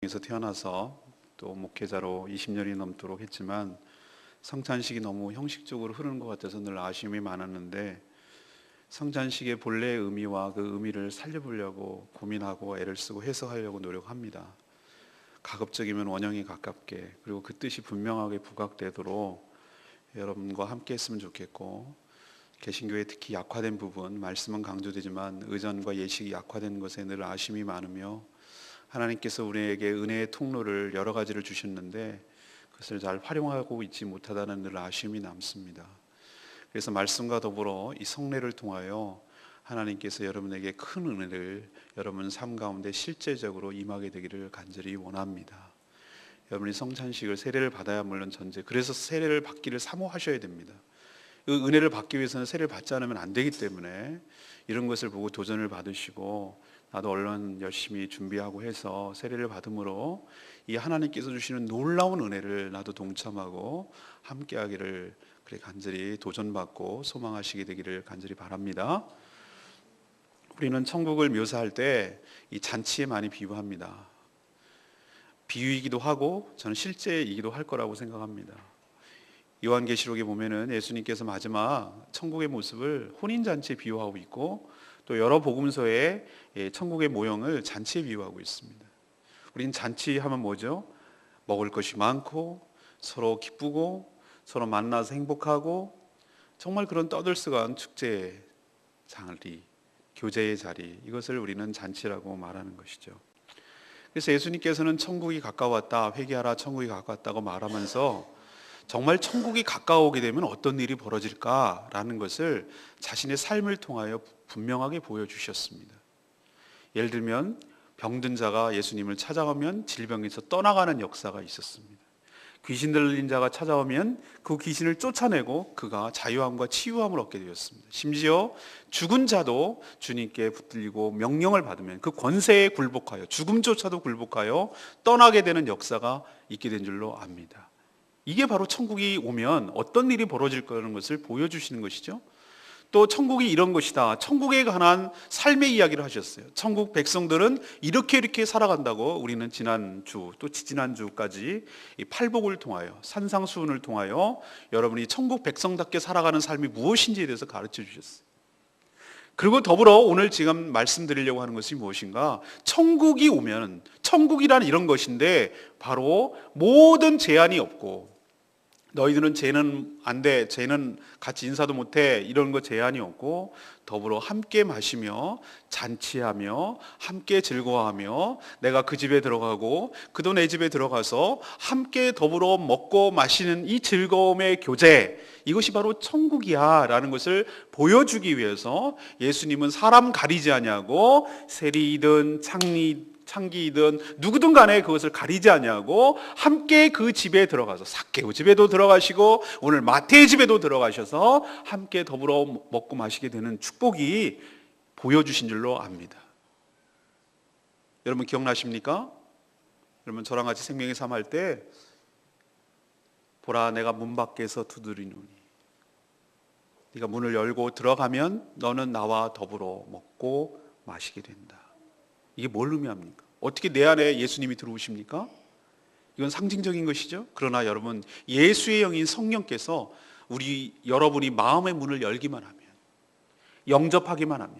에서 태어나서 또 목회자로 20년이 넘도록 했지만 성찬식이 너무 형식적으로 흐르는 것 같아서 늘 아쉬움이 많았는데, 성찬식의 본래의 의미와 그 의미를 살려보려고 고민하고 애를 쓰고 해석하려고 노력합니다. 가급적이면 원형에 가깝게, 그리고 그 뜻이 분명하게 부각되도록 여러분과 함께 했으면 좋겠고, 개신교의 특히 약화된 부분, 말씀은 강조되지만 의전과 예식이 약화된 것에 늘 아쉬움이 많으며, 하나님께서 우리에게 은혜의 통로를 여러 가지를 주셨는데 그것을 잘 활용하고 있지 못하다는 늘 아쉬움이 남습니다. 그래서 말씀과 더불어 이 성례를 통하여 하나님께서 여러분에게 큰 은혜를 여러분 삶 가운데 실제적으로 임하게 되기를 간절히 원합니다. 여러분이 성찬식을 세례를 받아야 물론 전제, 그래서 세례를 받기를 사모하셔야 됩니다. 그 은혜를 받기 위해서는 세례를 받지 않으면 안 되기 때문에 이런 것을 보고 도전을 받으시고, 나도 얼른 열심히 준비하고 해서 세례를 받음으로 이 하나님께서 주시는 놀라운 은혜를 나도 동참하고 함께하기를 그래 간절히 도전받고 소망하시게 되기를 간절히 바랍니다. 우리는 천국을 묘사할 때 이 잔치에 많이 비유합니다. 비유이기도 하고 저는 실제이기도 할 거라고 생각합니다. 요한계시록에 보면은 예수님께서 마지막 천국의 모습을 혼인잔치에 비유하고 있고, 또 여러 복음서에 천국의 모형을 잔치에 비유하고 있습니다. 우리는 잔치하면 뭐죠? 먹을 것이 많고 서로 기쁘고 서로 만나서 행복하고 정말 그런 떠들썩한 축제의 자리, 교제의 자리, 이것을 우리는 잔치라고 말하는 것이죠. 그래서 예수님께서는 천국이 가까웠다, 회개하라 천국이 가까웠다고 말하면서 정말 천국이 가까워오게 되면 어떤 일이 벌어질까라는 것을 자신의 삶을 통하여 분명하게 보여주셨습니다. 예를 들면 병든 자가 예수님을 찾아가면 질병에서 떠나가는 역사가 있었습니다. 귀신 들린 자가 찾아오면 그 귀신을 쫓아내고 그가 자유함과 치유함을 얻게 되었습니다. 심지어 죽은 자도 주님께 붙들리고 명령을 받으면 그 권세에 굴복하여, 죽음조차도 굴복하여 떠나게 되는 역사가 있게 된 줄로 압니다. 이게 바로 천국이 오면 어떤 일이 벌어질 거라는 것을 보여주시는 것이죠. 또 천국이 이런 것이다, 천국에 관한 삶의 이야기를 하셨어요. 천국 백성들은 이렇게 살아간다고 우리는 지난주 또 지지난주까지 이 팔복을 통하여, 산상수훈을 통하여 여러분이 천국 백성답게 살아가는 삶이 무엇인지에 대해서 가르쳐 주셨어요. 그리고 더불어 오늘 지금 말씀드리려고 하는 것이 무엇인가? 천국이 오면, 천국이란 이런 것인데 바로 모든 제한이 없고, 너희들은 죄는 안 돼, 죄는 같이 인사도 못해, 이런 거 제한이 없고, 더불어 함께 마시며 잔치하며 함께 즐거워하며 내가 그 집에 들어가고 그도 내 집에 들어가서 함께 더불어 먹고 마시는 이 즐거움의 교제, 이것이 바로 천국이야 라는 것을 보여주기 위해서 예수님은 사람 가리지 아니하고 세리이든 창기이든 누구든 간에 그것을 가리지 아니하고 함께 그 집에 들어가서, 삭개오 집에도 들어가시고 오늘 마태의 집에도 들어가셔서 함께 더불어 먹고 마시게 되는 축복이 보여주신 줄로 압니다. 여러분 기억나십니까? 여러분 저랑 같이 생명의 삶 할 때, 보라 내가 문 밖에서 두드리노니 네가 문을 열고 들어가면 너는 나와 더불어 먹고 마시게 된다. 이게 뭘 의미합니까? 어떻게 내 안에 예수님이 들어오십니까? 이건 상징적인 것이죠. 그러나 여러분, 예수의 영인 성령께서 여러분이 마음의 문을 열기만 하면, 영접하기만 하면,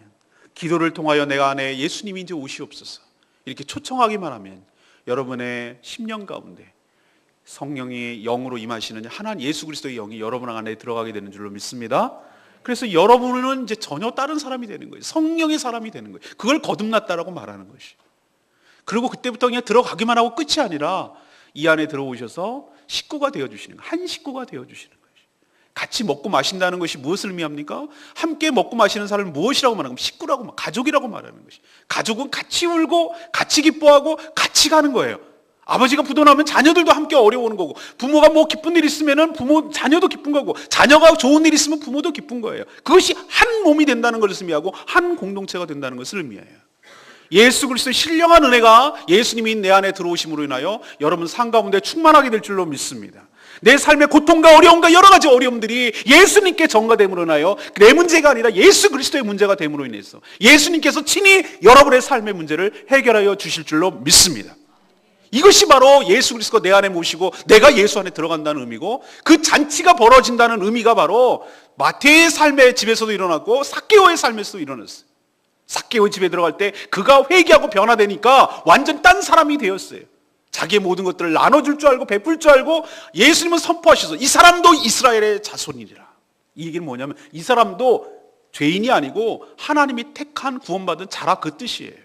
기도를 통하여 내가 안에 예수님이 이제 오시옵소서 이렇게 초청하기만 하면 여러분의 심령 가운데 성령이 영으로 임하시는 하나님 예수 그리스도의 영이 여러분 안에 들어가게 되는 줄로 믿습니다. 그래서 여러분은 이제 전혀 다른 사람이 되는 거예요. 성령의 사람이 되는 거예요. 그걸 거듭났다라고 말하는 것이. 그리고 그때부터 그냥 들어가기만 하고 끝이 아니라 이 안에 들어오셔서 식구가 되어주시는 거예요. 한 식구가 되어주시는 거예요. 같이 먹고 마신다는 것이 무엇을 의미합니까? 함께 먹고 마시는 사람을 무엇이라고 말하면 식구라고, 가족이라고 말하는 것이. 가족은 같이 울고 같이 기뻐하고 같이 가는 거예요. 아버지가 부도나면 자녀들도 함께 어려워하는 거고, 부모가 뭐 기쁜 일 있으면은 자녀도 기쁜 거고, 자녀가 좋은 일 있으면 부모도 기쁜 거예요. 그것이 한 몸이 된다는 것을 의미하고 한 공동체가 된다는 것을 의미해요. 예수 그리스도의 신령한 은혜가 예수님이 내 안에 들어오심으로 인하여 여러분 삶 가운데 충만하게 될 줄로 믿습니다. 내 삶의 고통과 어려움과 여러 가지 어려움들이 예수님께 전가됨으로 인하여 내 문제가 아니라 예수 그리스도의 문제가 됨으로 인해서 예수님께서 친히 여러분의 삶의 문제를 해결하여 주실 줄로 믿습니다. 이것이 바로 예수 그리스도가 내 안에 모시고 내가 예수 안에 들어간다는 의미고, 그 잔치가 벌어진다는 의미가 바로 마태의 삶의 집에서도 일어났고 삭개오의 삶에서도 일어났어요. 삭개오 집에 들어갈 때 그가 회개하고 변화되니까 완전 딴 사람이 되었어요. 자기의 모든 것들을 나눠줄 줄 알고 베풀 줄 알고 예수님은 선포하셔서 이 사람도 이스라엘의 자손이라. 이 얘기는 뭐냐면 이 사람도 죄인이 아니고 하나님이 택한 구원받은 자라, 그 뜻이에요.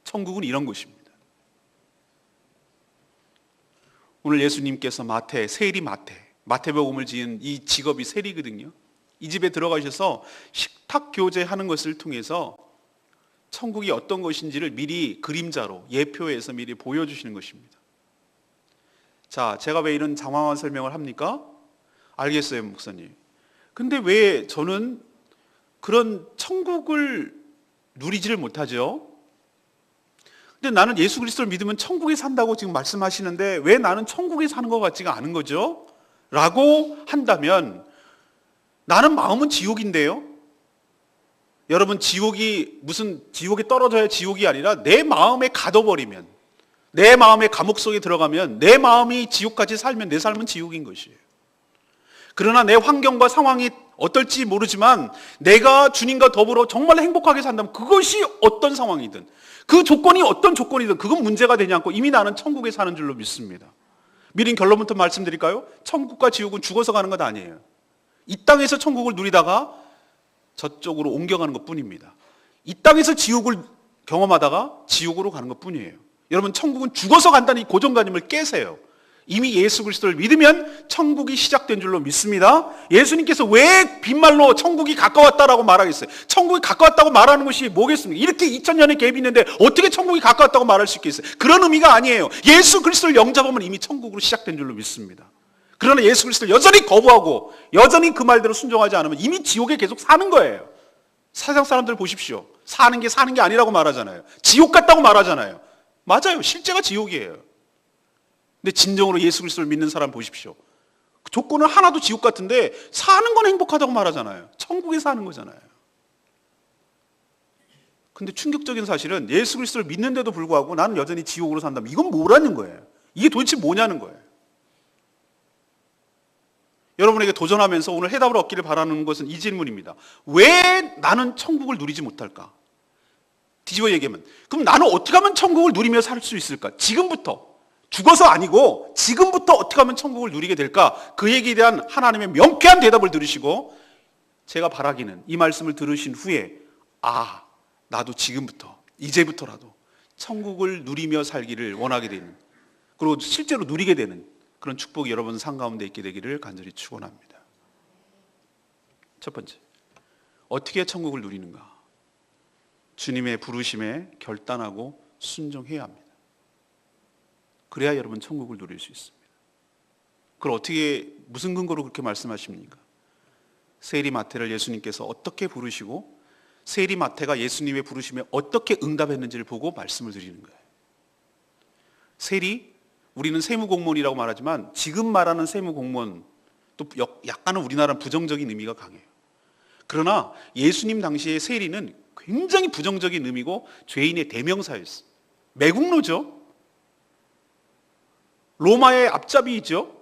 천국은 이런 곳입니다. 오늘 예수님께서 세리 마태복음을 지은 이 직업이 세리거든요. 이 집에 들어가셔서 식탁 교제하는 것을 통해서 천국이 어떤 것인지를 미리 그림자로 예표해서 미리 보여주시는 것입니다. 자, 제가 왜 이런 장황한 설명을 합니까? 알겠어요, 목사님. 근데 왜 저는 그런 천국을 누리지를 못하죠? 근데 나는 예수 그리스도를 믿으면 천국에 산다고 지금 말씀하시는데 왜 나는 천국에 사는 것 같지가 않은 거죠? 라고 한다면 나는 마음은 지옥인데요. 여러분, 지옥이 무슨 지옥에 떨어져야 지옥이 아니라 내 마음에 가둬버리면, 내 마음의 감옥 속에 들어가면, 내 마음이 지옥까지 살면 내 삶은 지옥인 것이에요. 그러나 내 환경과 상황이 어떨지 모르지만 내가 주님과 더불어 정말 행복하게 산다면 그것이 어떤 상황이든, 그 조건이 어떤 조건이든 그건 문제가 되지 않고 이미 나는 천국에 사는 줄로 믿습니다. 미리 결론부터 말씀드릴까요? 천국과 지옥은 죽어서 가는 것 아니에요. 이 땅에서 천국을 누리다가 저쪽으로 옮겨가는 것 뿐입니다. 이 땅에서 지옥을 경험하다가 지옥으로 가는 것 뿐이에요. 여러분, 천국은 죽어서 간다는 이 고정관념을 깨세요. 이미 예수 그리스도를 믿으면 천국이 시작된 줄로 믿습니다. 예수님께서 왜 빈말로 천국이 가까웠다라고 말하겠어요? 천국이 가까웠다고 말하는 것이 뭐겠습니까? 이렇게 2000년의 갭이 있는데 어떻게 천국이 가까웠다고 말할 수 있겠어요? 그런 의미가 아니에요. 예수 그리스도를 영접하면 이미 천국으로 시작된 줄로 믿습니다. 그러나 예수 그리스도를 여전히 거부하고 여전히 그 말대로 순종하지 않으면 이미 지옥에 계속 사는 거예요. 세상 사람들 보십시오. 사는 게 아니라고 말하잖아요. 지옥 같다고 말하잖아요. 맞아요. 실제가 지옥이에요. 근데 진정으로 예수 그리스도를 믿는 사람 보십시오. 그 조건은 하나도 지옥 같은데 사는 건 행복하다고 말하잖아요. 천국에 사는 거잖아요. 근데 충격적인 사실은 예수 그리스도를 믿는데도 불구하고 나는 여전히 지옥으로 산다면 이건 뭐라는 거예요? 이게 도대체 뭐냐는 거예요. 여러분에게 도전하면서 오늘 해답을 얻기를 바라는 것은 이 질문입니다. 왜 나는 천국을 누리지 못할까? 뒤집어 얘기하면 그럼 나는 어떻게 하면 천국을 누리며 살 수 있을까? 지금부터. 죽어서 아니고 지금부터 어떻게 하면 천국을 누리게 될까? 그 얘기에 대한 하나님의 명쾌한 대답을 들으시고 제가 바라기는 이 말씀을 들으신 후에 나도 지금부터 이제부터라도 천국을 누리며 살기를 원하게 되는, 그리고 실제로 누리게 되는 그런 축복이 여러분 삶 가운데 있게 되기를 간절히 축원합니다. 첫 번째, 어떻게 천국을 누리는가? 주님의 부르심에 결단하고 순종해야 합니다. 그래야 여러분 천국을 누릴 수 있습니다. 그걸 어떻게, 무슨 근거로 그렇게 말씀하십니까? 세리 마태를 예수님께서 어떻게 부르시고 세리 마태가 예수님의 부르심에 어떻게 응답했는지를 보고 말씀을 드리는 거예요. 세리, 우리는 세무공무원이라고 말하지만 지금 말하는 세무공무원 또 약간은 우리나라는 부정적인 의미가 강해요. 그러나 예수님 당시의 세리는 굉장히 부정적인 의미고 죄인의 대명사였어요. 매국노죠. 로마의 앞잡이이죠.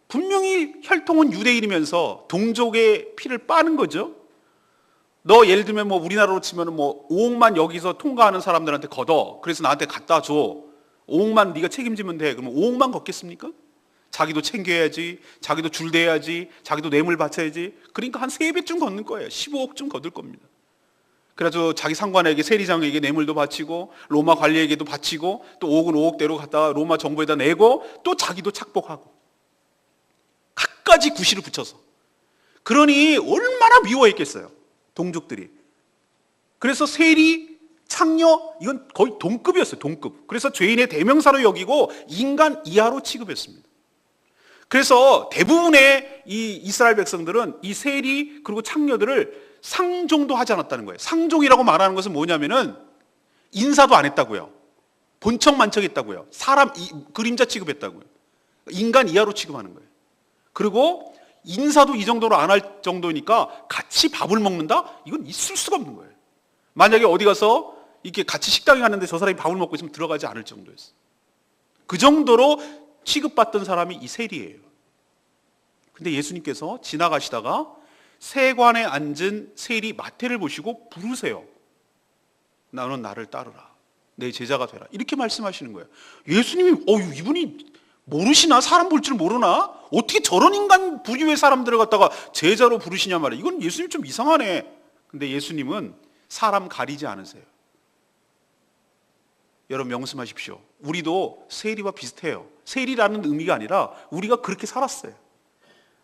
분명히 혈통은 유대인이면서 동족의 피를 빠는 거죠. 너 예를 들면 우리나라로 치면 5억만 여기서 통과하는 사람들한테 걷어. 그래서 나한테 갖다 줘. 5억만 네가 책임지면 돼. 그러면 5억만 걷겠습니까? 자기도 챙겨야지, 자기도 줄 대야지, 자기도 뇌물 바쳐야지. 그러니까 한 3배쯤 걷는 거예요. 15억쯤 걷을 겁니다. 그래서 자기 상관에게, 세리장에게 뇌물도 바치고 로마 관리에게도 바치고 또 5억은 5억대로 갖다가 로마 정부에다 내고 또 자기도 착복하고 갖가지 구실을 붙여서. 그러니 얼마나 미워했겠어요, 동족들이. 그래서 세리, 창녀, 이건 거의 동급이었어요. 동급. 그래서 죄인의 대명사로 여기고 인간 이하로 취급했습니다. 그래서 대부분의 이 이스라엘 백성들은 이 세리 그리고 창녀들을 상종도 하지 않았다는 거예요. 상종이라고 말하는 것은 뭐냐면은 인사도 안 했다고요. 본척만척했다고요. 사람 그림자 취급했다고요. 인간 이하로 취급하는 거예요. 그리고 인사도 이 정도로 안 할 정도니까 같이 밥을 먹는다? 이건 있을 수가 없는 거예요. 만약에 어디 가서 이렇게 같이 식당에 갔는데 저 사람이 밥을 먹고 있으면 들어가지 않을 정도였어요. 그 정도로 취급받던 사람이 이 세리예요. 근데 예수님께서 지나가시다가 세관에 앉은 세리 마태를 보시고 부르세요. 너는 나를 따르라. 내 제자가 되라. 이렇게 말씀하시는 거예요. 예수님이 이분이 모르시나? 사람 볼 줄 모르나? 어떻게 저런 인간 부류의 사람들을 갖다가 제자로 부르시냐 말이에요. 이건 예수님 좀 이상하네. 근데 예수님은 사람 가리지 않으세요. 여러분 명심하십시오. 우리도 세리와 비슷해요. 세리라는 의미가 아니라 우리가 그렇게 살았어요.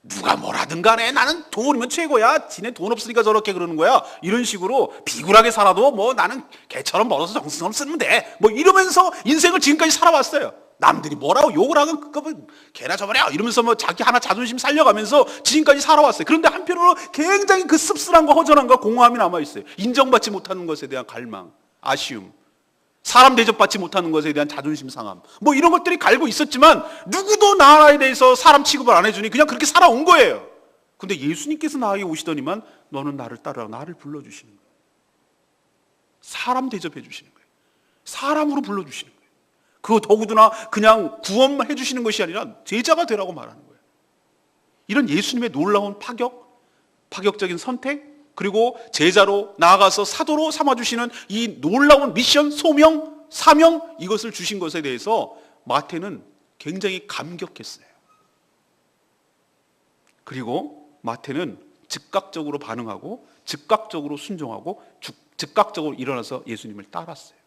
누가 뭐라든 간에 나는 돈이면 최고야. 지네 돈 없으니까 저렇게 그러는 거야. 이런 식으로 비굴하게 살아도 뭐 나는 개처럼 벌어서 정승처럼 쓰면 돼. 뭐 이러면서 인생을 지금까지 살아왔어요. 남들이 뭐라고 욕을 하건 그거 뭐 개나 저버려 이러면서 뭐 자기 하나 자존심 살려가면서 지금까지 살아왔어요. 그런데 한편으로 굉장히 그 씁쓸함과 허전함과 공허함이 남아있어요. 인정받지 못하는 것에 대한 갈망, 아쉬움, 사람 대접받지 못하는 것에 대한 자존심 상함, 뭐 이런 것들이 갈고 있었지만 누구도 나에 대해서 사람 취급을 안 해주니 그냥 그렇게 살아온 거예요. 근데 예수님께서 나에게 오시더니만 너는 나를 따르라. 나를 불러주시는 거예요. 사람 대접해 주시는 거예요. 사람으로 불러주시는 거예요. 그거 더구나 그냥 구원만 해주시는 것이 아니라 제자가 되라고 말하는 거예요. 이런 예수님의 놀라운 파격적인 선택, 그리고 제자로 나아가서 사도로 삼아주시는 이 놀라운 미션, 소명, 사명, 이것을 주신 것에 대해서 마태는 굉장히 감격했어요. 그리고 마태는 즉각적으로 반응하고 즉각적으로 순종하고 즉각적으로 일어나서 예수님을 따랐어요.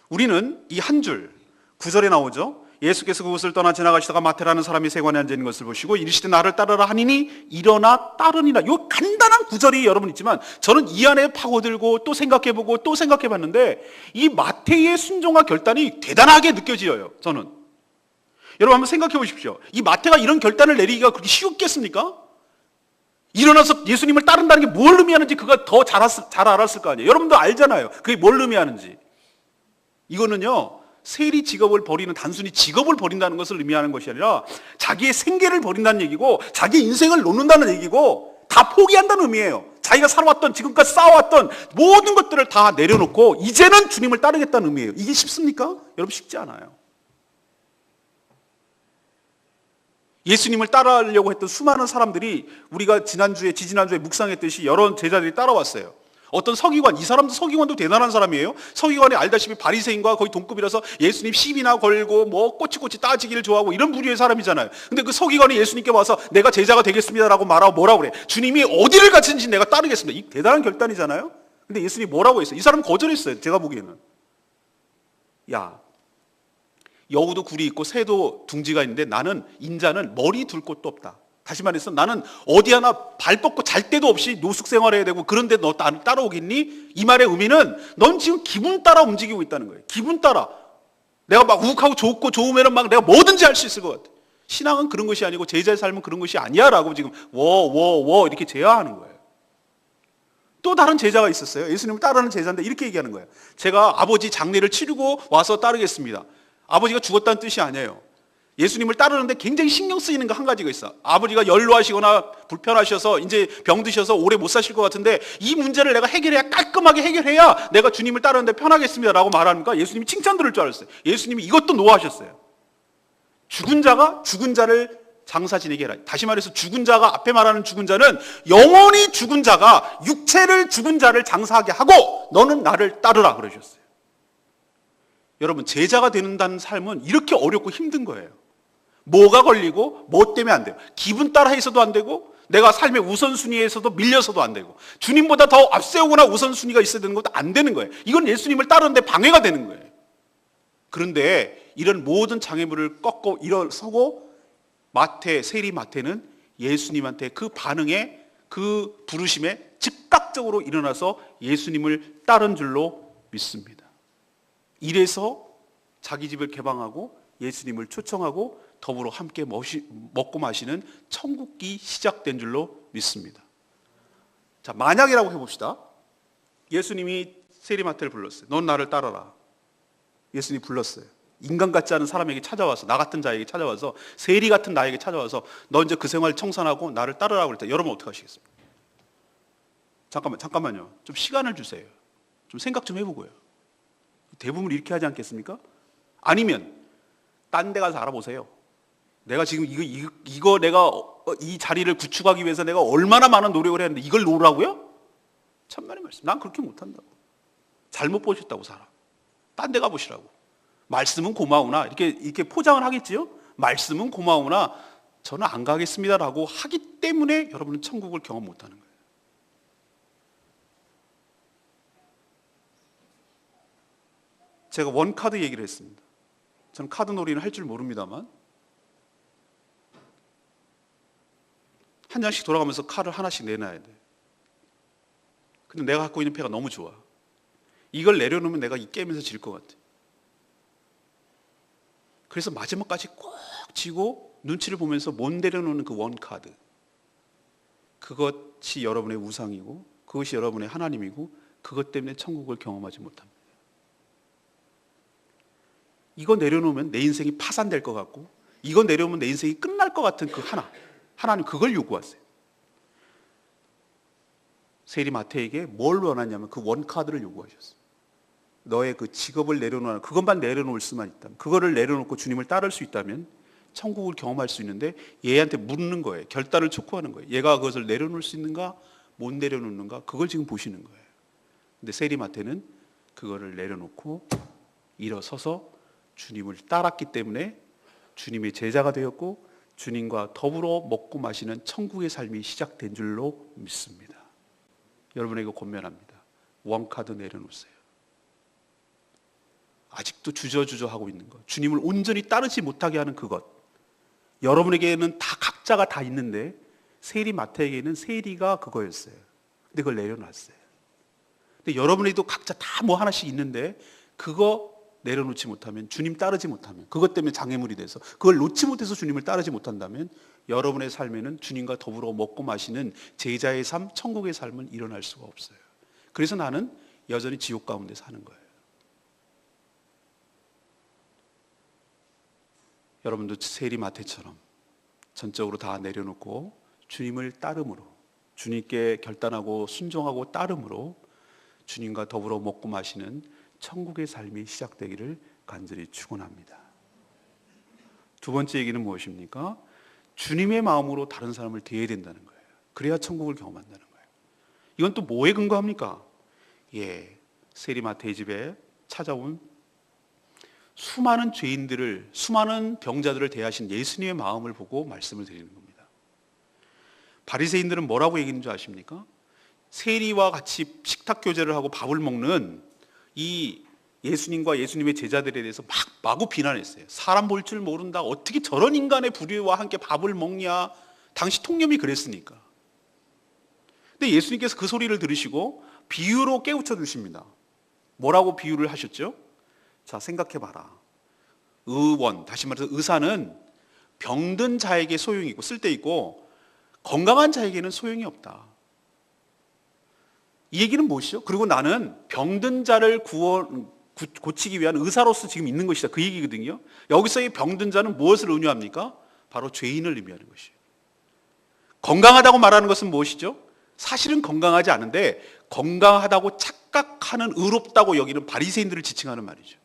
우리는 이 한 줄, 9절에 나오죠. 예수께서 그곳을 떠나 지나가시다가 마태라는 사람이 세관에 앉아 있는 것을 보시고 이르시되 나를 따르라 하니니 일어나 따르니라. 이 간단한 구절이 여러분 있지만 저는 이 안에 파고들고 또 생각해보고 또 생각해봤는데 이 마태의 순종과 결단이 대단하게 느껴져요. 저는. 여러분 한번 생각해 보십시오. 이 마태가 이런 결단을 내리기가 그렇게 쉬웠겠습니까? 일어나서 예수님을 따른다는 게 뭘 의미하는지 그가 더 잘 알았을 거 아니에요. 여러분도 알잖아요. 그게 뭘 의미하는지. 이거는요, 세리 직업을 버리는, 단순히 직업을 버린다는 것을 의미하는 것이 아니라 자기의 생계를 버린다는 얘기고 자기 인생을 놓는다는 얘기고 다 포기한다는 의미예요. 자기가 살아왔던, 지금까지 쌓아왔던 모든 것들을 다 내려놓고 이제는 주님을 따르겠다는 의미예요. 이게 쉽습니까? 여러분 쉽지 않아요. 예수님을 따라하려고 했던 수많은 사람들이 우리가 지지난주에 묵상했듯이 여러 제자들이 따라왔어요. 어떤 서기관, 이 사람도 서기관도 대단한 사람이에요. 서기관이 알다시피 바리새인과 거의 동급이라서 예수님 시비나 걸고 뭐 꼬치꼬치 따지기를 좋아하고 이런 부류의 사람이잖아요. 근데 그 서기관이 예수님께 와서 내가 제자가 되겠습니다라고 말하고 뭐라고 그래? 주님이 어디를 가든지 내가 따르겠습니다. 이 대단한 결단이잖아요. 근데 예수님이 뭐라고 했어요? 이 사람은 거절했어요. 제가 보기에는. 야, 여우도 굴이 있고 새도 둥지가 있는데 나는 인자는 머리 둘 곳도 없다. 다시 말해서 나는 어디 하나 발 뻗고 잘 데도 없이 노숙 생활해야 되고 그런데 너 따라오겠니? 이 말의 의미는 넌 지금 기분 따라 움직이고 있다는 거예요. 기분 따라. 내가 막 우욱하고 좋고 좋으면 막 내가 뭐든지 할 수 있을 것 같아. 신앙은 그런 것이 아니고 제자의 삶은 그런 것이 아니야 라고 지금 이렇게 제어하는 거예요. 또 다른 제자가 있었어요. 예수님을 따르는 제자인데 이렇게 얘기하는 거예요. 제가 아버지 장례를 치르고 와서 따르겠습니다. 아버지가 죽었다는 뜻이 아니에요. 예수님을 따르는데 굉장히 신경 쓰이는 거 한 가지가 있어. 아버지가 연로하시거나 불편하셔서 이제 병드셔서 오래 못 사실 것 같은데 이 문제를 내가 깔끔하게 해결해야 내가 주님을 따르는데 편하겠습니다 라고 말하니까 예수님이 칭찬 들을 줄 알았어요. 예수님이 이것도 노하셨어요. 죽은 자가 죽은 자를 장사 지내게 해라. 다시 말해서 죽은 자가, 앞에 말하는 죽은 자는 영원히 죽은 자가 육체를 죽은 자를 장사하게 하고 너는 나를 따르라 그러셨어요. 여러분, 제자가 된다는 삶은 이렇게 어렵고 힘든 거예요. 뭐가 걸리고 뭐 때문에 안 돼요. 기분 따라 해서도 안 되고 내가 삶의 우선순위에서도 밀려서도 안 되고 주님보다 더 앞세우거나 우선순위가 있어야 되는 것도 안 되는 거예요. 이건 예수님을 따르는데 방해가 되는 거예요. 그런데 이런 모든 장애물을 꺾고 일어서고 세리 마태는 예수님한테 그 반응에, 그 부르심에 즉각적으로 일어나서 예수님을 따른 줄로 믿습니다. 이래서 자기 집을 개방하고 예수님을 초청하고 더불어 함께 먹고 마시는 천국기 시작된 줄로 믿습니다. 자, 만약이라고 해봅시다. 예수님이 세리마태를 불렀어요. 넌 나를 따라라. 예수님이 불렀어요. 인간 같지 않은 사람에게 찾아와서, 나 같은 자에게 찾아와서, 세리 같은 나에게 찾아와서 너 이제 그 생활 청산하고 나를 따르라고 그럴 때 여러분 어떻게 하시겠습니까? 잠깐만요. 좀 시간을 주세요. 좀 생각 좀 해보고요. 대부분 이렇게 하지 않겠습니까? 아니면 딴 데 가서 알아보세요. 내가 지금 이거 내가 이 자리를 구축하기 위해서 내가 얼마나 많은 노력을 했는데 이걸 놓으라고요? 천만의 말씀. 난 그렇게 못한다고. 잘못 보셨다고 살아. 딴 데 가보시라고. 말씀은 고마우나 이렇게 포장을 하겠지요? 말씀은 고마우나 저는 안 가겠습니다라고 하기 때문에 여러분은 천국을 경험 못하는 거예요. 제가 원카드 얘기를 했습니다. 저는 카드 놀이는 할 줄 모릅니다만 한 장씩 돌아가면서 칼을 하나씩 내놔야 돼. 근데 내가 갖고 있는 패가 너무 좋아. 이걸 내려놓으면 내가 이 게임에서 질 것 같아. 그래서 마지막까지 꼭 쥐고 눈치를 보면서 못 내려놓는 그 원카드, 그것이 여러분의 우상이고 그것이 여러분의 하나님이고 그것 때문에 천국을 경험하지 못합니다. 이거 내려놓으면 내 인생이 파산될 것 같고 이거 내려오면 내 인생이 끝날 것 같은 그 하나님 그걸 요구하세요. 세리 마태에게 뭘 원하냐면 그 원카드를 요구하셨어요. 너의 그 직업을 내려놓아 그것만 내려놓을 수만 있다면, 그거를 내려놓고 주님을 따를 수 있다면 천국을 경험할 수 있는데 얘한테 묻는 거예요. 결단을 촉구하는 거예요. 얘가 그것을 내려놓을 수 있는가 못 내려놓는가 그걸 지금 보시는 거예요. 근데 세리 마태는 그거를 내려놓고 일어서서 주님을 따랐기 때문에 주님의 제자가 되었고 주님과 더불어 먹고 마시는 천국의 삶이 시작된 줄로 믿습니다. 여러분에게 권면합니다. 원카드 내려놓으세요. 아직도 주저주저 하고 있는 것, 주님을 온전히 따르지 못하게 하는 그것, 여러분에게는 다 각자가 다 있는데 세리 마태에게는 세리가 그거였어요. 근데 그걸 내려놨어요. 근데 여러분에게도 각자 다 뭐 하나씩 있는데 그거 내려놓지 못하면, 주님 따르지 못하면, 그것 때문에 장애물이 돼서 그걸 놓지 못해서 주님을 따르지 못한다면 여러분의 삶에는 주님과 더불어 먹고 마시는 제자의 삶, 천국의 삶은 일어날 수가 없어요. 그래서 나는 여전히 지옥 가운데 사는 거예요. 여러분도 세리 마태처럼 전적으로 다 내려놓고 주님을 따름으로, 주님께 결단하고 순종하고 따름으로 주님과 더불어 먹고 마시는 천국의 삶이 시작되기를 간절히 축원합니다. 두 번째 얘기는 무엇입니까? 주님의 마음으로 다른 사람을 대해야 된다는 거예요. 그래야 천국을 경험한다는 거예요. 이건 또 뭐에 근거합니까? 세리마태의 집에 찾아온 수많은 죄인들을, 수많은 병자들을 대하신 예수님의 마음을 보고 말씀을 드리는 겁니다. 바리새인들은 뭐라고 얘기하는 줄 아십니까? 세리와 같이 식탁 교제를 하고 밥을 먹는 이 예수님과 예수님의 제자들에 대해서 막 마구 비난했어요. 사람 볼 줄 모른다. 어떻게 저런 인간의 부류와 함께 밥을 먹냐. 당시 통념이 그랬으니까. 근데 예수님께서 그 소리를 들으시고 비유로 깨우쳐 주십니다. 뭐라고 비유를 하셨죠? 자, 생각해봐라. 의원, 다시 말해서 의사는 병든 자에게 소용이 있고 쓸데있고 건강한 자에게는 소용이 없다. 이 얘기는 무엇이죠? 그리고 나는 병든 자를 고치기 위한 의사로서 지금 있는 것이다. 그 얘기거든요. 여기서의 병든 자는 무엇을 의미합니까? 바로 죄인을 의미하는 것이에요. 건강하다고 말하는 것은 무엇이죠? 사실은 건강하지 않은데 건강하다고 착각하는, 의롭다고 여기는 바리새인들을 지칭하는 말이죠.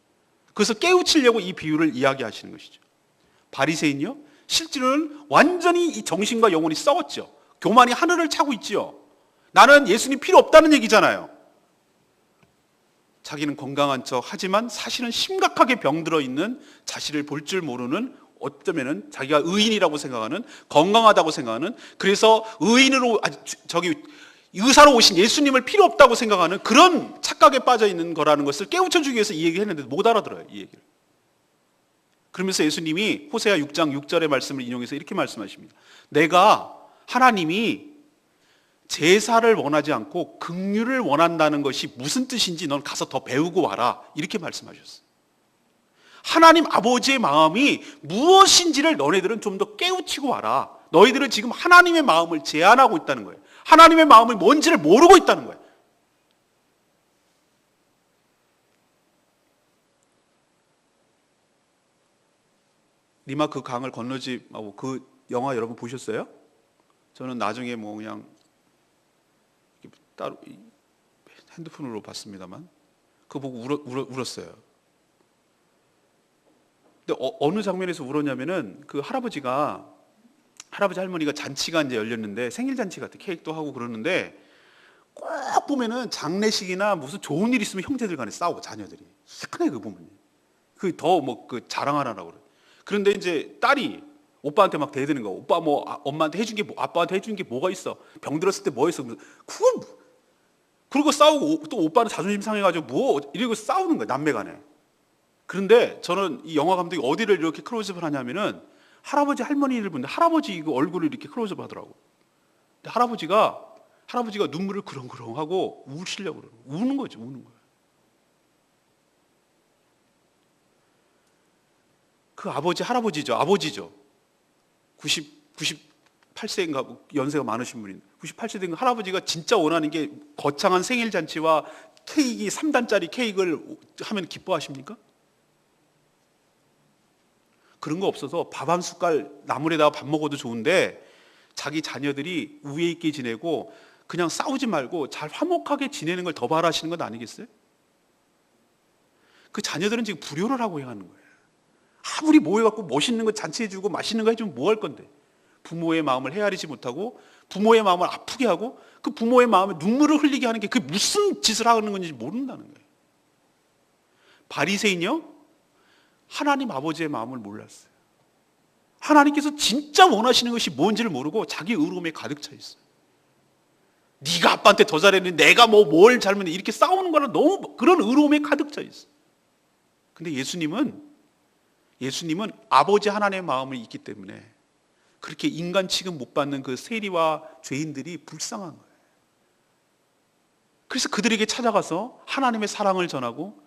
그래서 깨우치려고 이 비유를 이야기하시는 것이죠. 바리새인요, 실제로는 완전히 이 정신과 영혼이 썩었죠. 교만이 하늘을 차고 있지요. 나는 예수님 필요 없다는 얘기잖아요. 자기는 건강한 척 하지만 사실은 심각하게 병들어 있는, 자신을 볼 줄 모르는, 어쩌면은 자기가 의인이라고 생각하는, 건강하다고 생각하는, 그래서 의인으로 의사로 오신 예수님을 필요 없다고 생각하는 그런 착각에 빠져 있는 거라는 것을 깨우쳐주기 위해서 이 얘기를 했는데 못 알아들어요, 이 얘기를. 그러면서 예수님이 호세아 6장 6절의 말씀을 인용해서 이렇게 말씀하십니다. 내가, 하나님이 제사를 원하지 않고 긍휼을 원한다는 것이 무슨 뜻인지 넌 가서 더 배우고 와라, 이렇게 말씀하셨어요. 하나님 아버지의 마음이 무엇인지를 너네들은 좀 더 깨우치고 와라. 너희들은 지금 하나님의 마음을 제한하고 있다는 거예요. 하나님의 마음이 뭔지를 모르고 있다는 거예요. 니마 그 강을 건너지 말고, 그 영화 여러분 보셨어요? 저는 나중에 뭐 그냥 따로 핸드폰으로 봤습니다만 그거 보고 울었어요. 근데 어느 장면에서 울었냐면은 그 할아버지 할머니가 잔치가 이제 열렸는데 생일 잔치 같아 케이크도 하고 그러는데 꼭 보면은 장례식이나 무슨 좋은 일 있으면 형제들 간에 싸우고 자녀들이 희한해 그 보면 그 더 뭐 그 자랑하라고 그래. 그런데 이제 딸이 오빠한테 막 대드는 거. 오빠 뭐 엄마한테 해준 게 아빠한테 해준 게 뭐가 있어? 병 들었을 때 뭐 했어? 그건 그리고 싸우고 또 오빠는 자존심 상해가지고 뭐 이러고 싸우는 거야 남매간에. 그런데 저는 이 영화 감독이 어디를 이렇게 클로즈업을 하냐면은 할아버지 할머니를 보는데 할아버지 그 얼굴을 이렇게 클로즈업 하더라고. 근데 할아버지가 눈물을 그렁그렁하고 우시려고 그러는 거야. 우는 거죠, 우는 거야. 그 아버지죠. 98세인가 연세가 많으신 분인데 98세 된 할아버지가 진짜 원하는 게 거창한 생일 잔치와 케이크 3단짜리 케이크를 하면 기뻐하십니까? 그런 거 없어서 밥 한 숟갈 나물에다가 밥 먹어도 좋은데 자기 자녀들이 우애 있게 지내고 그냥 싸우지 말고 잘 화목하게 지내는 걸 더 바라시는 건 아니겠어요? 그 자녀들은 지금 불효를 하고 행하는 거예요. 아무리 모여갖고 멋있는 거 잔치해주고 맛있는 거 해주면 뭐 할 건데 부모의 마음을 헤아리지 못하고 부모의 마음을 아프게 하고 그 부모의 마음에 눈물을 흘리게 하는 게 그게 무슨 짓을 하는 건지 모른다는 거예요. 바리새인요 하나님 아버지의 마음을 몰랐어요. 하나님께서 진짜 원하시는 것이 뭔지를 모르고 자기 의로움에 가득 차 있어요. 네가 아빠한테 더 잘했는데 내가 뭘 잘못했는데 이렇게 싸우는 거랑 너무 그런 의로움에 가득 차 있어요. 근데 예수님은 아버지 하나님의 마음을 있기 때문에 그렇게 인간 취급 못 받는 그 세리와 죄인들이 불쌍한 거예요. 그래서 그들에게 찾아가서 하나님의 사랑을 전하고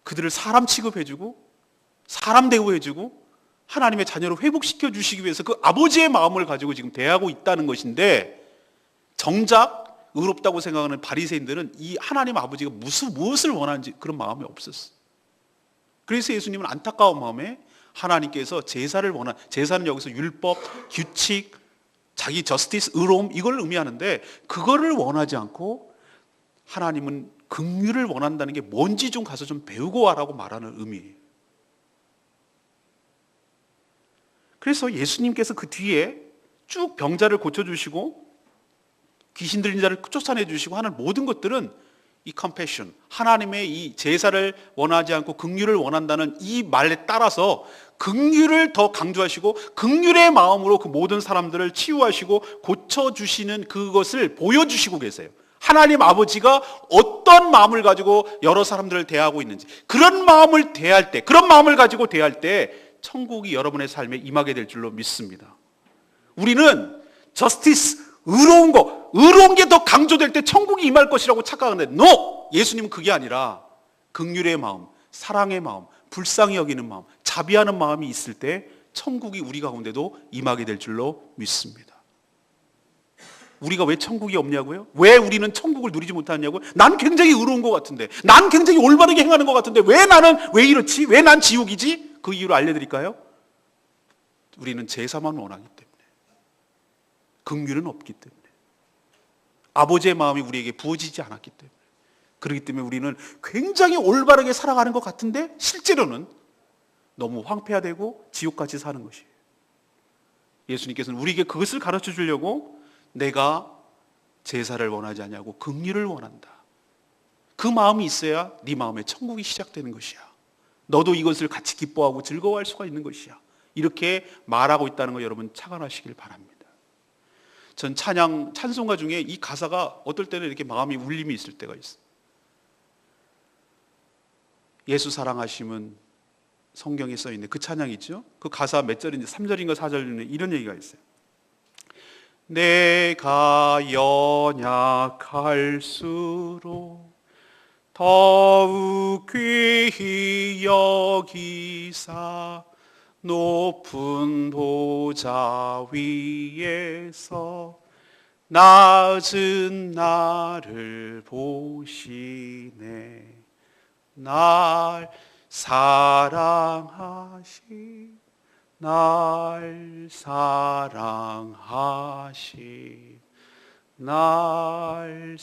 그들을 사람 취급해주고 사람 대우해주고 하나님의 자녀를 회복시켜 주시기 위해서 그 아버지의 마음을 가지고 지금 대하고 있다는 것인데 정작 의롭다고 생각하는 바리새인들은 이 하나님 아버지가 무엇을 원하는지 그런 마음이 없었어요. 그래서 예수님은 안타까운 마음에 하나님께서 제사는 여기서 율법, 규칙, 자기 저스티스, 의로움 이걸 의미하는데 그거를 원하지 않고 하나님은 긍휼을 원한다는 게 뭔지 좀 가서 좀 배우고 와라고 말하는 의미예요. 그래서 예수님께서 그 뒤에 쭉 병자를 고쳐주시고 귀신 들린 자를 쫓아내주시고 하는 모든 것들은 이 컴패션, 하나님의 이 제사를 원하지 않고 긍휼을 원한다는 이 말에 따라서 긍휼을 더 강조하시고 긍휼의 마음으로 그 모든 사람들을 치유하시고 고쳐주시는 그것을 보여주시고 계세요. 하나님 아버지가 어떤 마음을 가지고 여러 사람들을 대하고 있는지 그런 마음을 가지고 대할 때 천국이 여러분의 삶에 임하게 될 줄로 믿습니다. 우리는 저스티스, 의로운 게 더 강조될 때 천국이 임할 것이라고 착각하는데 NO! 예수님은 그게 아니라 긍휼의 마음, 사랑의 마음, 불쌍히 여기는 마음, 자비하는 마음이 있을 때 천국이 우리 가운데도 임하게 될 줄로 믿습니다. 우리가 왜 천국이 없냐고요? 왜 우리는 천국을 누리지 못하냐고요? 난 굉장히 의로운 것 같은데, 난 굉장히 올바르게 행하는 것 같은데 왜 이렇지? 왜 난 지옥이지? 그 이유를 알려드릴까요? 우리는 제사만 원하기 때문에, 긍휼은 없기 때문에, 아버지의 마음이 우리에게 부어지지 않았기 때문에, 그렇기 때문에 우리는 굉장히 올바르게 살아가는 것 같은데 실제로는 너무 황폐화되고 지옥같이 사는 것이에요. 예수님께서는 우리에게 그것을 가르쳐 주려고 내가 제사를 원하지 않냐고 긍휼을 원한다. 그 마음이 있어야 네 마음에 천국이 시작되는 것이야. 너도 이것을 같이 기뻐하고 즐거워할 수가 있는 것이야. 이렇게 말하고 있다는 거 여러분 착안하시길 바랍니다. 전 찬송가 중에 이 가사가 어떨 때는 이렇게 마음이 울림이 있을 때가 있어요. 예수 사랑하심은 성경에 써있는 그 찬양 있죠? 그 가사 몇 절인지 3절인가 4절인가 이런 얘기가 있어요. 내가 연약할수록 더욱 귀히 여기사 높은 보좌 위에서 낮은 나를 보시네. 날 사랑하신 날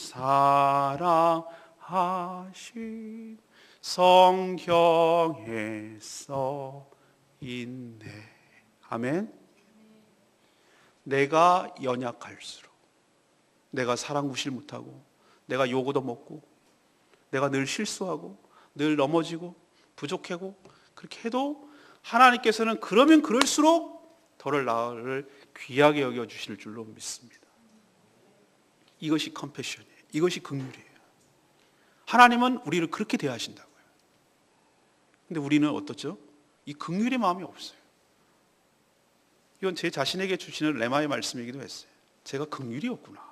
사랑하신 성경에 써 있네. 아멘. 내가 연약할수록, 내가 사랑구실 못하고, 내가 욕도 먹고, 내가 늘 실수하고, 늘 넘어지고, 부족하고, 그렇게 해도 하나님께서는 그러면 그럴수록 더를 나를 귀하게 여겨주실 줄로 믿습니다. 이것이 컴패션이에요. 이것이 긍휼이에요. 하나님은 우리를 그렇게 대하신다고요. 근데 우리는 어떻죠? 이 긍휼의 마음이 없어요. 이건 제 자신에게 주시는 레마의 말씀이기도 했어요. 제가 긍휼이 없구나.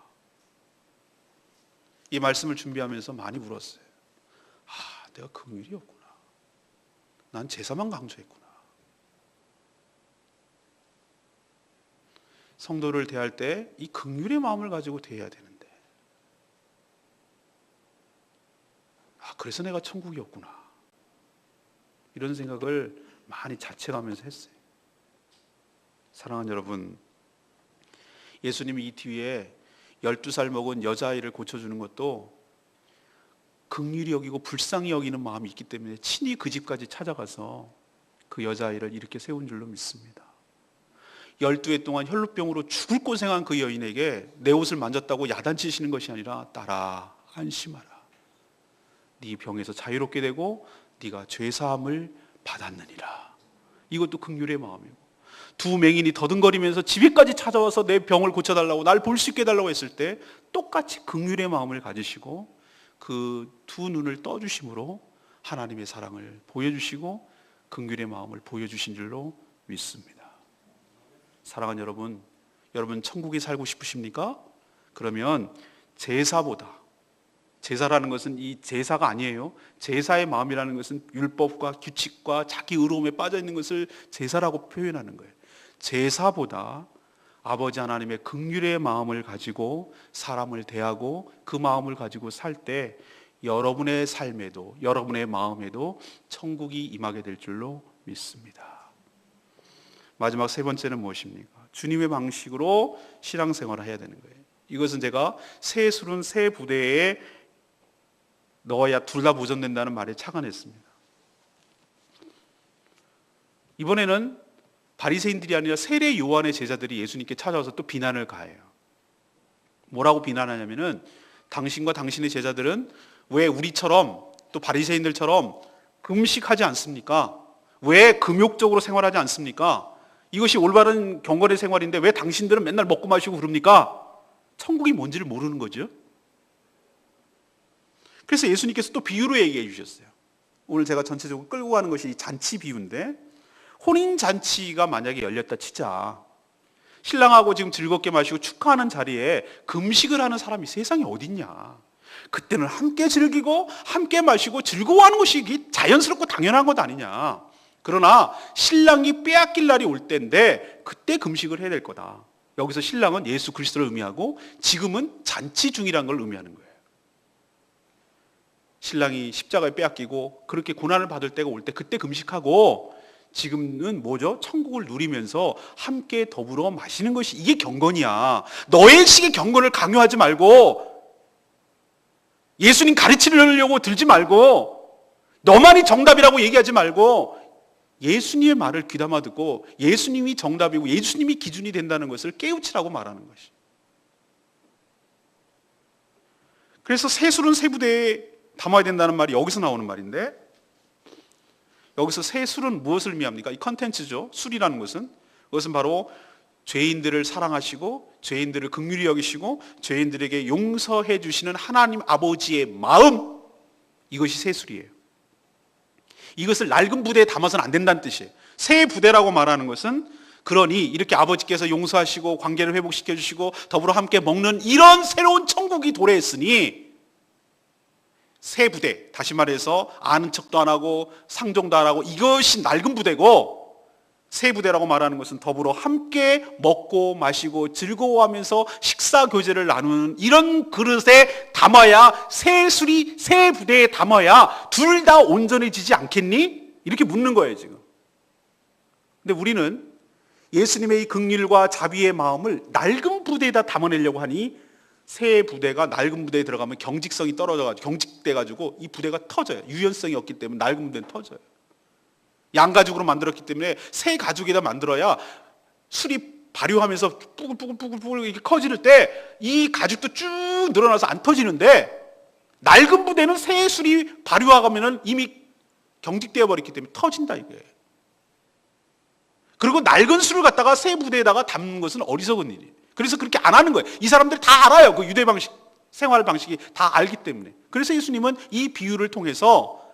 이 말씀을 준비하면서 많이 울었어요. 내가 긍휼이 없구나. 난 제사만 강조했구나. 성도를 대할 때 이 긍휼의 마음을 가지고 대해야 되는데, 그래서 내가 천국이 없구나. 이런 생각을 많이 자책하면서 했어요. 사랑하는 여러분, 예수님이 이 뒤에 12살 먹은 여자아이를 고쳐주는 것도 긍휼히 여기고 불쌍히 여기는 마음이 있기 때문에 친히 그 집까지 찾아가서 그 여자아이를 이렇게 세운 줄로 믿습니다. 12해 동안 혈루병으로 죽을 고생한 그 여인에게 내 옷을 만졌다고 야단치시는 것이 아니라, 딸아 안심하라, 네 병에서 자유롭게 되고 네가 죄사함을 받았느니라. 이것도 긍휼의 마음이고, 두 맹인이 더듬거리면서 집에까지 찾아와서 내 병을 고쳐달라고, 날 볼 수 있게 해달라고 했을 때 똑같이 긍휼의 마음을 가지시고 그 두 눈을 떠주심으로 하나님의 사랑을 보여주시고 긍휼의 마음을 보여주신 줄로 믿습니다. 사랑하는 여러분, 여러분 천국에 살고 싶으십니까? 그러면 제사보다, 제사라는 것은 이 제사가 아니에요. 제사의 마음이라는 것은 율법과 규칙과 자기 의로움에 빠져 있는 것을 제사라고 표현하는 거예요. 제사보다 아버지 하나님의 긍휼의 마음을 가지고 사람을 대하고 그 마음을 가지고 살 때 여러분의 삶에도, 여러분의 마음에도 천국이 임하게 될 줄로 믿습니다. 마지막 세 번째는 무엇입니까? 주님의 방식으로 신앙생활을 해야 되는 거예요. 이것은 제가 새 술은 새 부대에 넣어야 둘 다 보존된다는 말에 착안했습니다. 이번에는 바리새인들이 아니라 세례 요한의 제자들이 예수님께 찾아와서 또 비난을 가해요. 뭐라고 비난하냐면은, 당신과 당신의 제자들은 왜 우리처럼 또 바리새인들처럼 금식하지 않습니까? 왜 금욕적으로 생활하지 않습니까? 이것이 올바른 경건의 생활인데 왜 당신들은 맨날 먹고 마시고 그럽니까? 천국이 뭔지를 모르는 거죠. 그래서 예수님께서 또 비유로 얘기해 주셨어요. 오늘 제가 전체적으로 끌고 가는 것이 잔치 비유인데, 혼인잔치가 만약에 열렸다 치자, 신랑하고 지금 즐겁게 마시고 축하하는 자리에 금식을 하는 사람이 세상에 어딨냐. 그때는 함께 즐기고 함께 마시고 즐거워하는 것이 자연스럽고 당연한 것 아니냐. 그러나 신랑이 빼앗길 날이 올 때인데 그때 금식을 해야 될 거다. 여기서 신랑은 예수 그리스도를 의미하고 지금은 잔치 중이라는 걸 의미하는 거예요. 신랑이 십자가에 빼앗기고 그렇게 고난을 받을 때가 올 때 그때 금식하고, 지금은 뭐죠? 천국을 누리면서 함께 더불어 마시는 것이, 이게 경건이야. 너의 식의 경건을 강요하지 말고, 예수님 가르치려고 들지 말고, 너만이 정답이라고 얘기하지 말고, 예수님의 말을 귀담아 듣고 예수님이 정답이고 예수님이 기준이 된다는 것을 깨우치라고 말하는 것이. 그래서 새 술은 새 부대에 담아야 된다는 말이 여기서 나오는 말인데, 여기서 새 술은 무엇을 의미합니까? 이 컨텐츠죠. 술이라는 것은, 그것은 바로 죄인들을 사랑하시고 죄인들을 긍휼히 여기시고 죄인들에게 용서해 주시는 하나님 아버지의 마음, 이것이 새 술이에요. 이것을 낡은 부대에 담아서는 안 된다는 뜻이에요. 새 부대라고 말하는 것은, 그러니 이렇게 아버지께서 용서하시고 관계를 회복시켜 주시고 더불어 함께 먹는 이런 새로운 천국이 도래했으니, 새 부대, 다시 말해서 아는 척도 안 하고 상종도 안 하고 이것이 낡은 부대고, 새 부대라고 말하는 것은 더불어 함께 먹고 마시고 즐거워하면서 식사 교제를 나누는 이런 그릇에 담아야, 새 술이 새 부대에 담아야 둘 다 온전해지지 않겠니? 이렇게 묻는 거예요 지금. 근데 우리는 예수님의 이 긍휼과 자비의 마음을 낡은 부대에다 담아내려고 하니 새 부대가 낡은 부대에 들어가면 경직성이 떨어져가지고 경직돼가지고 이 부대가 터져요. 유연성이 없기 때문에 낡은 부대는 터져요. 양가죽으로 만들었기 때문에 새 가죽에다 만들어야 술이 발효하면서 뿌글뿌글 이렇게 커질 때 이 가죽도 쭉 늘어나서 안 터지는데, 낡은 부대는 새 술이 발효하면 이미 경직되어 버렸기 때문에 터진다 이거예요. 그리고 낡은 술을 갖다가 새 부대에다가 담는 것은 어리석은 일이에요. 그래서 그렇게 안 하는 거예요. 이 사람들 다 알아요. 그 유대 방식, 생활 방식이 다 알기 때문에. 그래서 예수님은 이 비유를 통해서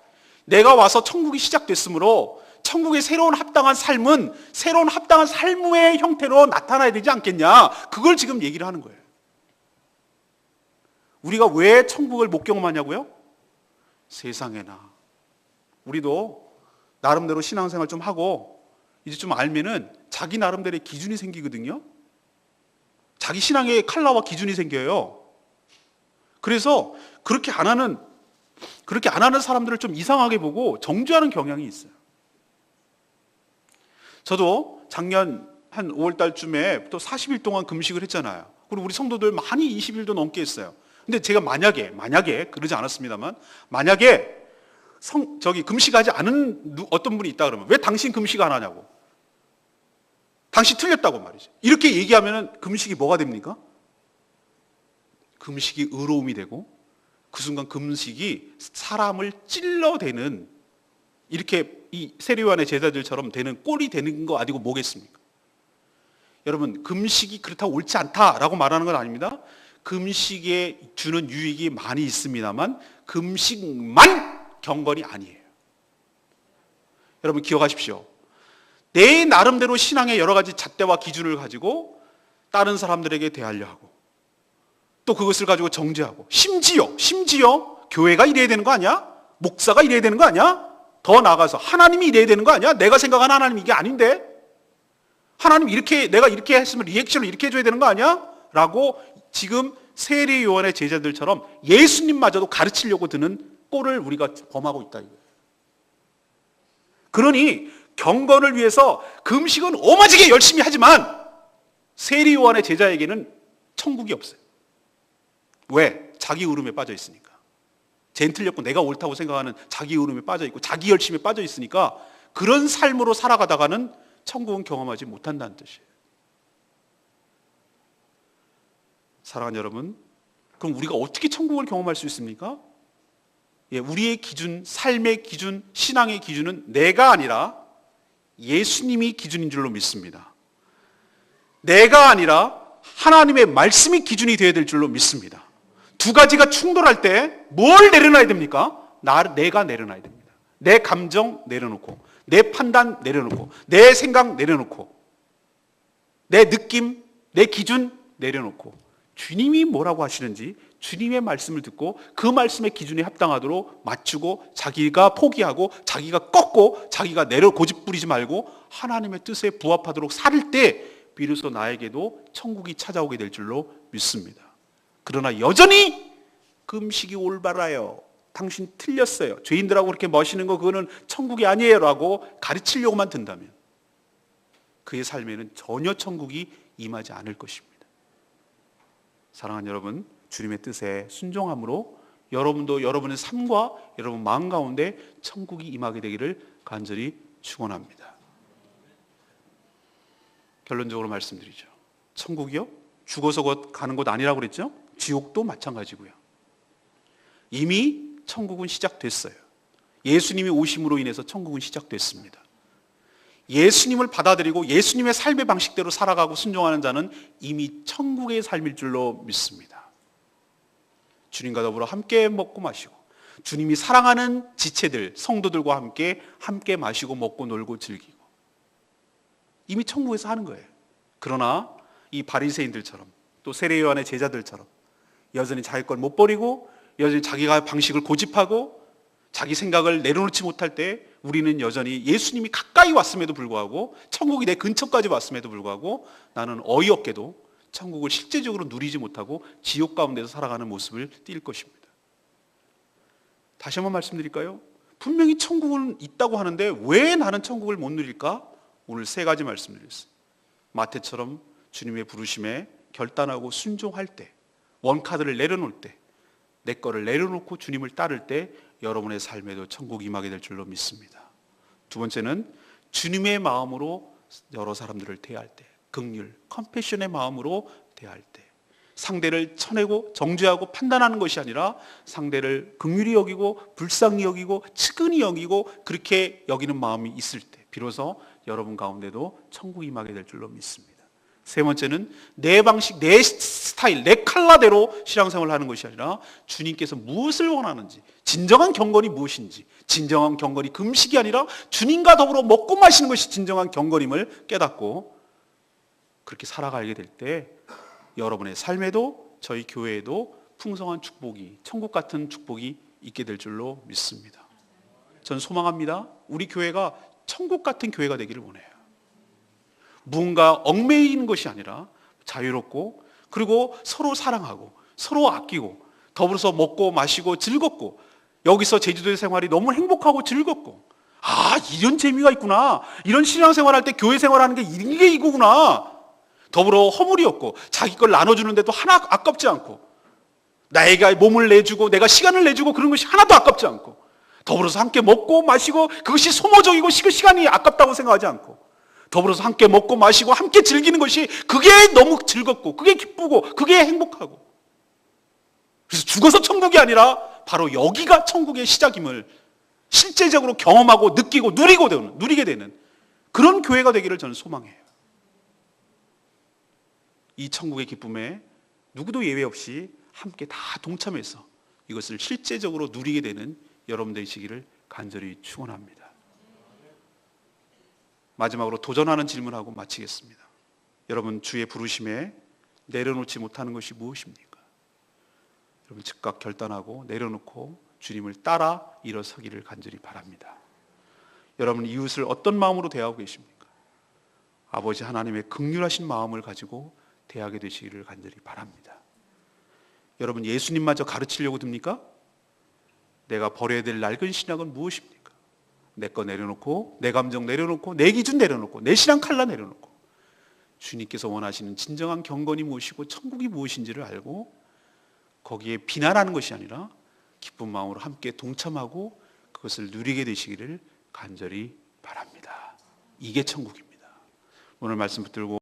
내가 와서 천국이 시작됐으므로 천국의 새로운 합당한 삶은 새로운 합당한 삶의 형태로 나타나야 되지 않겠냐, 그걸 지금 얘기를 하는 거예요. 우리가 왜 천국을 못 경험하냐고요? 세상에나. 우리도 나름대로 신앙생활 좀 하고 이제 좀 알면은 자기 나름대로의 기준이 생기거든요. 자기 신앙의 칼라와 기준이 생겨요. 그래서 그렇게 안 하는 사람들을 좀 이상하게 보고 정죄하는 경향이 있어요. 저도 작년 한 5월 달쯤에 또 40일 동안 금식을 했잖아요. 그리고 우리 성도들 많이 20일도 넘게 했어요. 근데 제가 만약에 그러지 않았습니다만, 만약에 금식하지 않은 어떤 분이 있다 그러면 왜 당신 금식 안 하냐고, 당신 틀렸다고 말이죠. 이렇게 얘기하면 금식이 뭐가 됩니까? 금식이 의로움이 되고, 그 순간 금식이 사람을 찔러대는, 이렇게 이 세례요한의 제자들처럼 되는 꼴이 되는 거 아니고 뭐겠습니까? 여러분, 금식이 그렇다고 옳지 않다라고 말하는 건 아닙니다. 금식에 주는 유익이 많이 있습니다만 금식만 경건이 아니에요. 여러분 기억하십시오. 내 나름대로 신앙의 여러 가지 잣대와 기준을 가지고 다른 사람들에게 대하려 하고, 또 그것을 가지고 정죄하고, 심지어 교회가 이래야 되는 거 아니야? 목사가 이래야 되는 거 아니야? 더 나아가서 하나님이 이래야 되는 거 아니야? 내가 생각하는 하나님이 이게 아닌데? 하나님 내가 이렇게 했으면 리액션을 이렇게 해줘야 되는 거 아니야? 라고 지금 세례 요한의 제자들처럼 예수님마저도 가르치려고 드는 꼴을 우리가 범하고 있다 이거예요. 그러니 경건을 위해서 금식은 오마지게 열심히 하지만 세례 요한의 제자에게는 천국이 없어요. 왜? 자기 의름에 빠져 있으니까. 쟨 틀렸고 내가 옳다고 생각하는 자기 의름에 빠져 있고 자기 열심에 빠져 있으니까 그런 삶으로 살아가다가는 천국은 경험하지 못한다는 뜻이에요. 사랑하는 여러분, 그럼 우리가 어떻게 천국을 경험할 수 있습니까? 우리의 기준, 삶의 기준, 신앙의 기준은 내가 아니라 예수님이 기준인 줄로 믿습니다. 내가 아니라 하나님의 말씀이 기준이 되어야 될 줄로 믿습니다. 두 가지가 충돌할 때 뭘 내려놔야 됩니까? 내가 내려놔야 됩니다. 내 감정 내려놓고, 내 판단 내려놓고, 내 생각 내려놓고, 내 느낌, 내 기준 내려놓고, 주님이 뭐라고 하시는지 주님의 말씀을 듣고 그 말씀의 기준에 합당하도록 맞추고, 자기가 포기하고 자기가 꺾고 자기가 고집 부리지 말고 하나님의 뜻에 부합하도록 살 때 비로소 나에게도 천국이 찾아오게 될 줄로 믿습니다. 그러나 여전히 금식이 올바라요, 당신 틀렸어요, 죄인들하고 그렇게 머시는 거 그거는 천국이 아니에요 라고 가르치려고만 든다면 그의 삶에는 전혀 천국이 임하지 않을 것입니다. 사랑하는 여러분, 주님의 뜻에 순종함으로 여러분도 여러분의 삶과 여러분 마음 가운데 천국이 임하게 되기를 간절히 축원합니다. 결론적으로 말씀드리죠. 천국이요? 죽어서 곧 가는 곳 아니라고 그랬죠? 지옥도 마찬가지고요. 이미 천국은 시작됐어요. 예수님이 오심으로 인해서 천국은 시작됐습니다. 예수님을 받아들이고 예수님의 삶의 방식대로 살아가고 순종하는 자는 이미 천국의 삶일 줄로 믿습니다. 주님과 더불어 함께 먹고 마시고, 주님이 사랑하는 지체들, 성도들과 함께 마시고 먹고 놀고 즐기고, 이미 천국에서 하는 거예요. 그러나 이 바리새인들처럼 또 세례 요한의 제자들처럼 여전히 자기 걸 못 버리고 여전히 자기가 방식을 고집하고 자기 생각을 내려놓지 못할 때 우리는 여전히 예수님이 가까이 왔음에도 불구하고, 천국이 내 근처까지 왔음에도 불구하고 나는 어이없게도 천국을 실제적으로 누리지 못하고 지옥 가운데서 살아가는 모습을 띌 것입니다. 다시 한번 말씀드릴까요? 분명히 천국은 있다고 하는데 왜 나는 천국을 못 누릴까? 오늘 세 가지 말씀드렸어요. 마태처럼 주님의 부르심에 결단하고 순종할 때, 원카드를 내려놓을 때, 내 거를 내려놓고 주님을 따를 때 여러분의 삶에도 천국이 임하게 될 줄로 믿습니다. 두 번째는 주님의 마음으로 여러 사람들을 대할 때, 긍휼, 컴패션의 마음으로 대할 때, 상대를 쳐내고 정죄하고 판단하는 것이 아니라 상대를 긍휼히 여기고 불쌍히 여기고 측은히 여기고 그렇게 여기는 마음이 있을 때 비로소 여러분 가운데도 천국이 임하게 될 줄로 믿습니다. 세 번째는 내 방식, 내 스타일, 내 컬러대로 신앙생활을 하는 것이 아니라 주님께서 무엇을 원하는지, 진정한 경건이 무엇인지, 진정한 경건이 금식이 아니라 주님과 더불어 먹고 마시는 것이 진정한 경건임을 깨닫고 그렇게 살아가게 될 때 여러분의 삶에도 저희 교회에도 풍성한 축복이, 천국 같은 축복이 있게 될 줄로 믿습니다. 저는 소망합니다. 우리 교회가 천국 같은 교회가 되기를 원해요. 무언가 얽매이는 것이 아니라 자유롭고 그리고 서로 사랑하고 서로 아끼고 더불어서 먹고 마시고 즐겁고 여기서 제주도의 생활이 너무 행복하고 즐겁고 이런 재미가 있구나. 이런 신앙생활할 때 교회 생활하는 게 이게 이거구나. 더불어 허물이 없고 자기 걸 나눠주는데도 하나 아깝지 않고 내가 몸을 내주고 내가 시간을 내주고 그런 것이 하나도 아깝지 않고 더불어서 함께 먹고 마시고 그것이 소모적이고 그 시간이 아깝다고 생각하지 않고 더불어서 함께 먹고 마시고 함께 즐기는 것이 그게 너무 즐겁고 그게 기쁘고 그게 행복하고 그래서 죽어서 천국이 아니라 바로 여기가 천국의 시작임을 실제적으로 경험하고 느끼고 누리게 되는 그런 교회가 되기를 저는 소망해요. 이 천국의 기쁨에 누구도 예외 없이 함께 다 동참해서 이것을 실제적으로 누리게 되는 여러분 되시기를 간절히 축원합니다. 마지막으로 도전하는 질문하고 마치겠습니다. 여러분 주의 부르심에 내려놓지 못하는 것이 무엇입니까? 여러분 즉각 결단하고 내려놓고 주님을 따라 일어서기를 간절히 바랍니다. 여러분 이웃을 어떤 마음으로 대하고 계십니까? 아버지 하나님의 긍휼하신 마음을 가지고 대하게 되시기를 간절히 바랍니다. 여러분 예수님마저 가르치려고 듭니까? 내가 버려야 될 낡은 신앙은 무엇입니까? 내 거 내려놓고 내 감정 내려놓고 내 기준 내려놓고 내 신앙 칼라 내려놓고 주님께서 원하시는 진정한 경건이 무엇이고 천국이 무엇인지를 알고 거기에 비난하는 것이 아니라 기쁜 마음으로 함께 동참하고 그것을 누리게 되시기를 간절히 바랍니다. 이게 천국입니다. 오늘 말씀 붙들고